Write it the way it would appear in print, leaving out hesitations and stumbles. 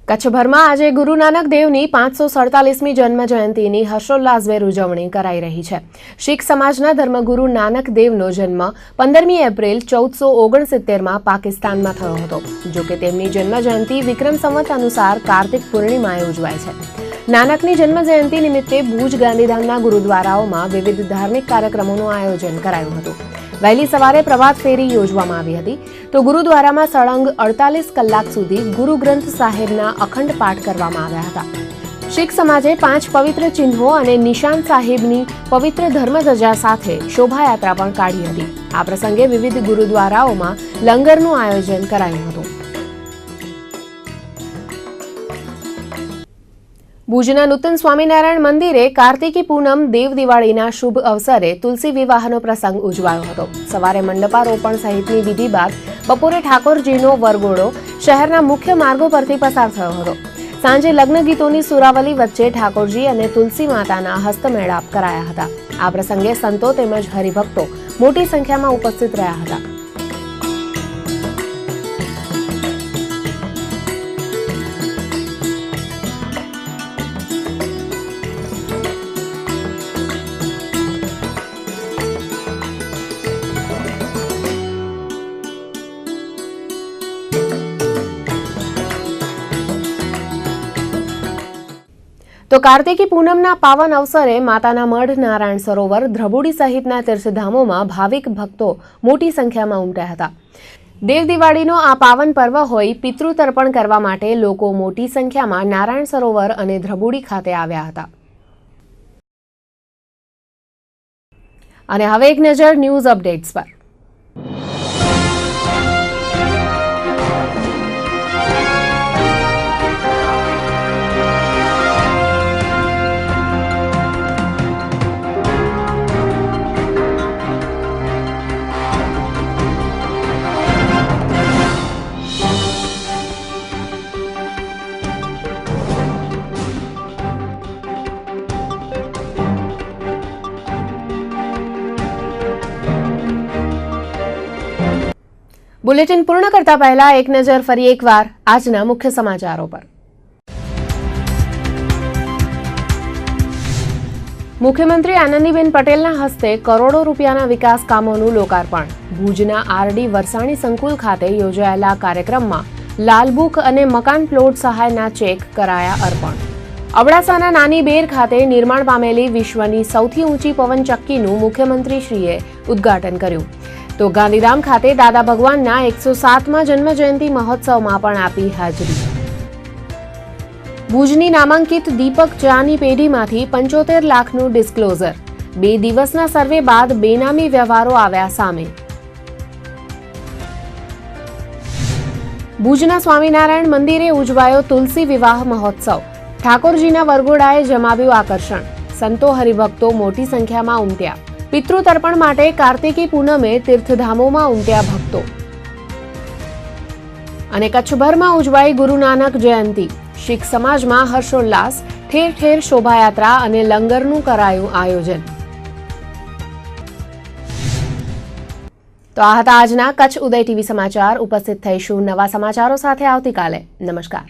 કચ્છભરમાં આજે ગુરુ નાનક દેવની 547મી જન્મ જયંતિની હર્ષોલ્લાસભેર ઉજવણી કરાઈ રહી છે। શીખ સમાજના ધર્મગુરુ નાનક દેવનો જન્મ 15મી એપ્રિલ 1469માં પાકિસ્તાનમાં થયો હતો। જો કે તેમની જન્મ જયંતિ વિક્રમ સંવત અનુસાર કાર્તિક પૂર્ણિમાએ ઉજવાય છે। નાનકની જન્મ જયંતિ નિમિત્તે ભુજ ગાંધીધામના ગુરુદ્વારાઓમાં વિવિધ ધાર્મિક કાર્યક્રમોનું આયોજન કરાયું હતું। વહેલી સવારે પ્રભાત ફેરી યોજવામાં આવી હતી તો ગુરુદ્વારામાં સળંગ 48 કલાક સુધી ગુરુ ગ્રંથ સાહેબના અખંડ પાઠ કરવામાં આવ્યા હતા। શીખ સમાજે 5 પવિત્ર ચિહ્નો અને નિશાન સાહેબની પવિત્ર ધર્મધજા સાથે શોભાયાત્રા પણ કાઢી હતી। આ પ્રસંગે વિવિધ ગુરુદ્વારાઓમાં લંગરનું આયોજન કરાયું હતું। ભુજના નૂતન સ્વામિનારાયણ મંદિરે કાર્તિકી પૂનમ દેવ દિવાળીના શુભ અવસરે તુલસી વિવાહનો પ્રસંગ ઉજવાયો હતો। સવારે મંડપારોપણ સહિતની વિધિ બાદ બપોરે ઠાકોરજીનો વરઘોડો શહેરના મુખ્ય માર્ગો પરથી પસાર થયો હતો। સાંજે લગ્ન ગીતોની સુરાવલી વચ્ચે ઠાકોરજી અને તુલસી માતાના હસ્તમેળાપ કરાયા હતા। આ પ્રસંગે સંતો તેમજ હરિભક્તો મોટી સંખ્યામાં ઉપસ્થિત રહ્યા હતા। તો કાર્તિકી પૂનમના પાવન અવસરે માતાના મઢ, નારાયણ સરોવર, ધ્રબુડી સહિતના તીર્થધામોમાં ભાવિક ભક્તો મોટી સંખ્યામાં ઉમટ્યા હતા। દેવ દિવાળીનો આ પાવન પર્વ હોય પિતૃ તર્પણ કરવા માટે લોકો મોટી સંખ્યામાં નારાયણ સરોવર અને ધ્રબુડી ખાતે આવ્યા હતા। અને હવે એક નજર ન્યૂઝ અપડેટ્સ પર। બુલેટિન પૂર્ણ કરતા પહેલા એક નજર ફરી એકવાર આજના મુખ્ય સમાચારો પર। મુખ્યમંત્રી આનંદીબેન પટેલના હસ્તે કરોડો રૂપિયાના વિકાસ કામોનું લોકાર્પણ। ભુજના આરડી વરસાણી સંકુલ ખાતે યોજાયેલા કાર્યક્રમમાં લાલબુક અને મકાન પ્લોટ સહાયના ચેક કરાયા અર્પણ। અબડાસાના નાની બેર ખાતે નિર્માણ પામેલી વિશ્વની સૌથી ઊંચી પવનચક્કીનું મુખ્યમંત્રીશ્રીએ ઉદ્ઘાટન કર્યું। તો ગાંધીધામ ખાતે દાદા ભગવાનના 107મા જન્મજયંતિ મહોત્સવમાં પણ આપી હાજરી। ભુજની નામાંકિત દીપક ચાની પેઢીમાંથી 75 લાખનું ડિસ્ક્લોઝર। 2 દિવસના સર્વે બાદ બેનામી વ્યવહારો આવ્યા સામે। ભુજના સ્વામિનારાયણ મંદિરે ઉજવાયો તુલસી વિવાહ મહોત્સવ। ઠાકોરજીના વરઘોડાએ જમાવ્યું આકર્ષણ। સંતો હરિભક્તો મોટી સંખ્યામાં ઉમટ્યા। પિતૃતર્પણ માટે કાર્તિકી પૂનમે તીર્થધામોમાં ઉમટ્યા ભક્તો। અને કચ્છભરમાં ઉજવાઈ ગુરુ નાનક જયંતિ। શીખ સમાજમાં હર્ષોલ્લાસ, ઠેર ઠેર શોભાયાત્રા અને લંગરનું કરાયું આયોજન। તો આ હતા આજના કચ્છ ઉદય ટીવી સમાચાર। ઉપસ્થિત થઈશું નવા સમાચારો સાથે આવતીકાલે। નમસ્કાર।